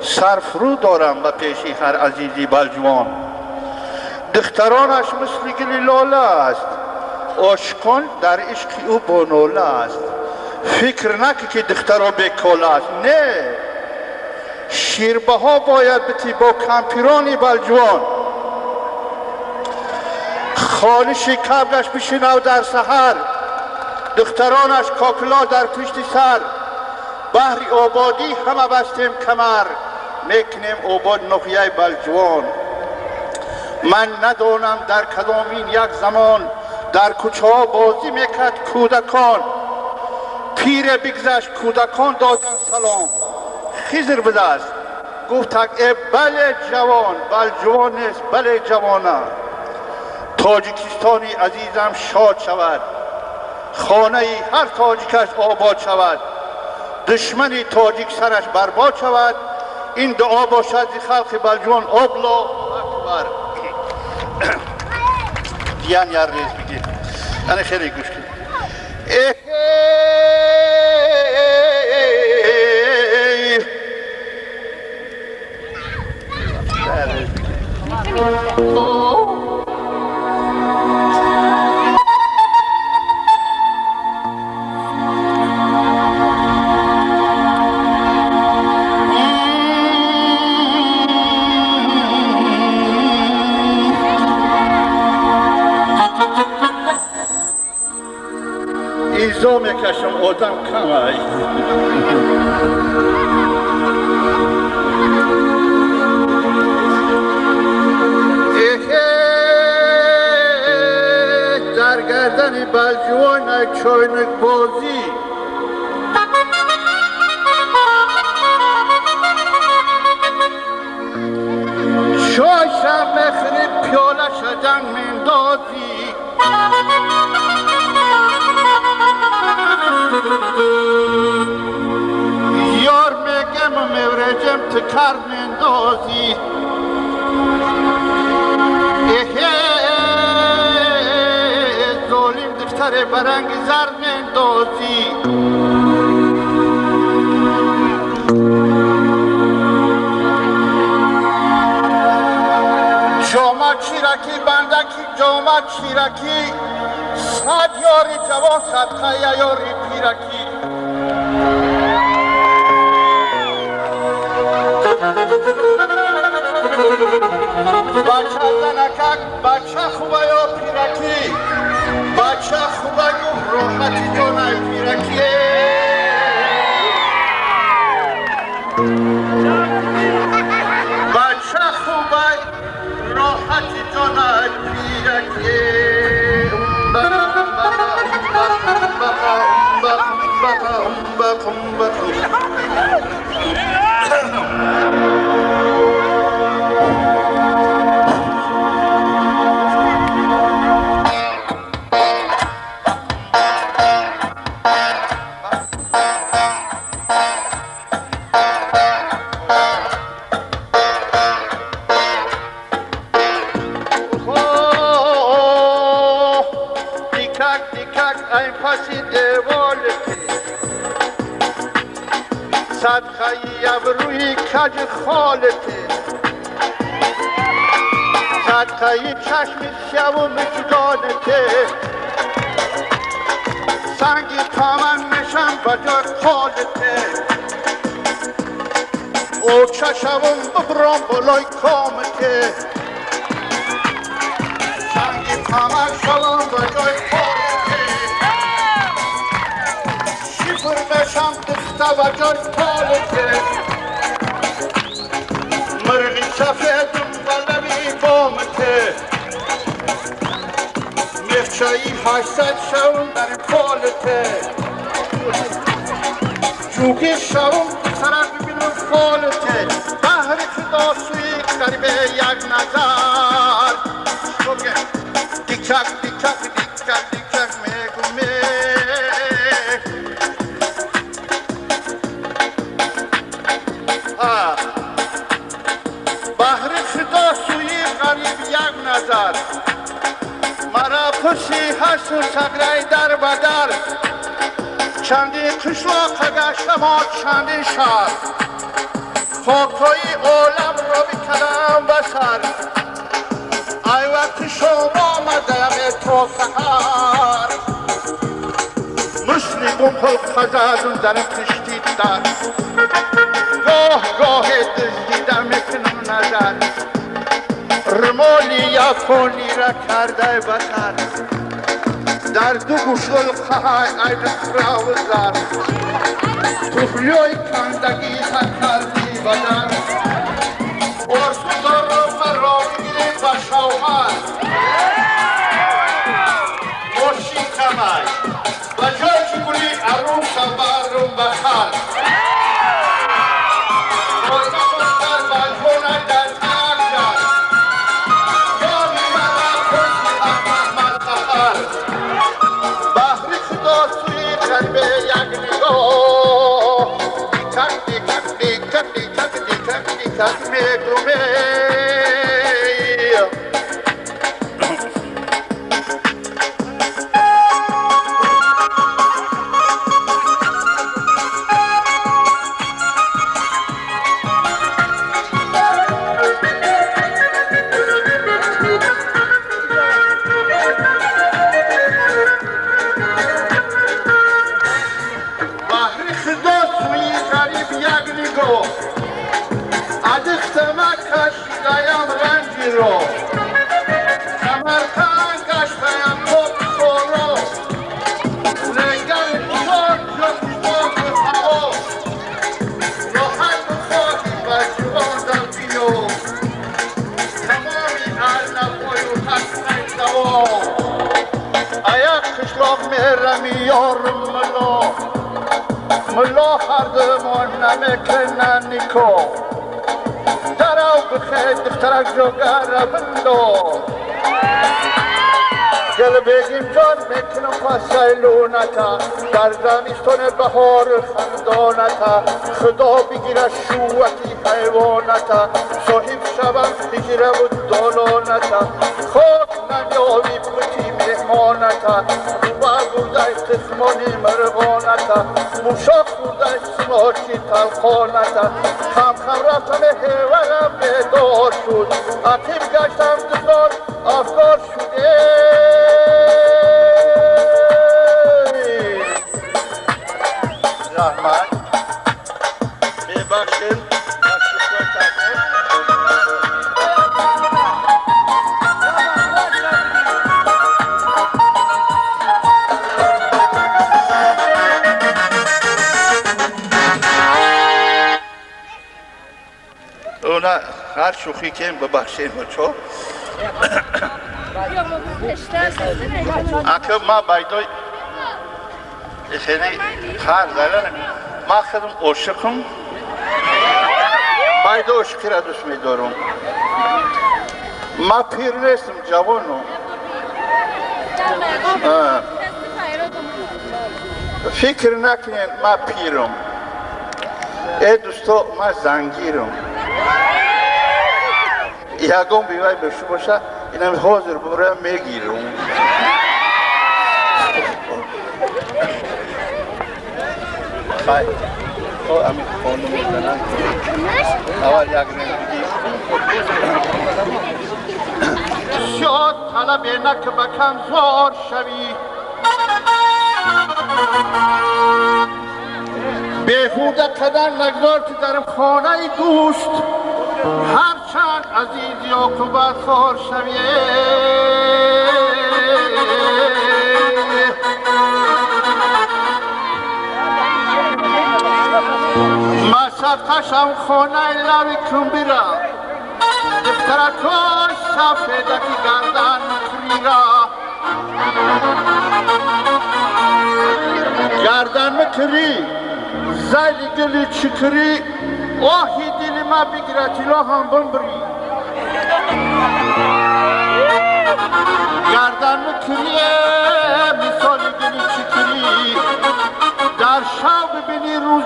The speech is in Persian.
سرفرو دارم به پیشی هر عزیزی بلجوان. دخترانش مثل گل لاله است، عاشقان در عشق او بانوله است. فکر نکن که دخترها بیکاله است، نه، شیربه ها باید بتی با کمپیرانی بلجوان. خالش کبگش بشنو در سحر، دخترانش کاکلا در پشت سر. بحری آبادی همه بستیم کمر، میکنیم آباد نقیه بلجوان. من ندانم در کدامین یک زمان، در کوچه ها بازی میکرد کودکان. پیر بگذشت کودکان دادن سلام، خیزر بدست گفتک ای بله جوان. بلجوان نیست بله جوانه. تاجیکستانی عزیزم شاد شود، خانه هر تاجیکش آباد شود. دشمنی تاجیک سرش برباد شود. این دعا باشد زی خلق بلجوان. الله اکبر. دیان یار ریز بگید، یعنی خیلی گوش کنید. ایزا میکشم آدم کمه. در گردن بلجوان چاینک بازی، شایشم مخری پیاله شدن مندازی. یار میگم و میورجم تکر مندازی. ظالم دختر برنگ زرد مندازی. جامع چیرکی بندکی جامع چیرکی، صد یاری جوان صدقه یاری پیرکی. بچه زنکک بچه خوبه یا پیرکی، بچه خوبه یا راحتی جانه پیرکی. بچه خوبه راحتی جانه پیرکی. صدقه ابروی کج خالته، صدقه چشم شو مجدانته. سنگی تامن نشم بجای خالته، او چشم ببرام بلای کامته. سنگی تامن شوم بجای خالته، شیفر بشم دسته بجای خالته. مرغی سفیدم بلبی بامته، میخچایی 800 شون در خالته. جوگی شون سرم ببینم خالته. بحر خدا سوی قریب یک نظر، دیکک دیکک دیکک دیکک میگومه. بحر خدا سوی قریب یک نظر، مرا پسی هست و سگره در بدر. چندی قشلاق گشتم و چندی شهر، خاکای عالم را بکنم بسر ای وقت شما آمدم تا سحر مثل بمپل خزدون در کشتی در گاه دزدیدم میکنم نظر رمالی یکانی را کرده بسر در دو گوشل خواهی ای نخرا و زر توفلیوی کندگی خط کردی بدن ارسوزار را مرا بگیری و شوهر خوشی کمی و جای چگولی عروس برم بخر ملا هردمان نمیکنن نیکو درو بخیر دخترک جوگر بندو گل بگیم جان میکنم پسیلونتا در دانستان بهار خندانتا خدا بگیره شوتی حیوانتا صاحب شبم بگیره و دالانتا خود نمیاوی بکی مهمانتا و بردش تسمانی مرغانتا موشا خوردش سماچی تلخانتا خم رفتم هیورم بیدار شد عقیب گشتم دزار افکار شده رحمت ببخشید اونا هر شوخی که ببخشید بچه اکه ما بایدای خیلی خار زدن ما خودم عاشقم بایدا عشقی را دوست می‌دارم ما پیر نیستم جوانم فکر نکنین ما پیرم ای دوستا ما زنگیرم یکم بیوای بشو باشه اینم حاضر برای میگیرم خیلی او امید خانم میزنن اول یک نمیگی شاد طلب نک بکن زار شوی بهوده قدر نگذار که در خانه دوست هرچند عزیز یا قوت خار شوی ما صدقشم خانه لبی کن بیرم دخترکاش سفیده که گردن مکری گردن مکری زیلی گلی چکری آهی دل ما بگیره تیلا هم بمبری گردن مکری مثالی گلی چکری در شب ببینی روز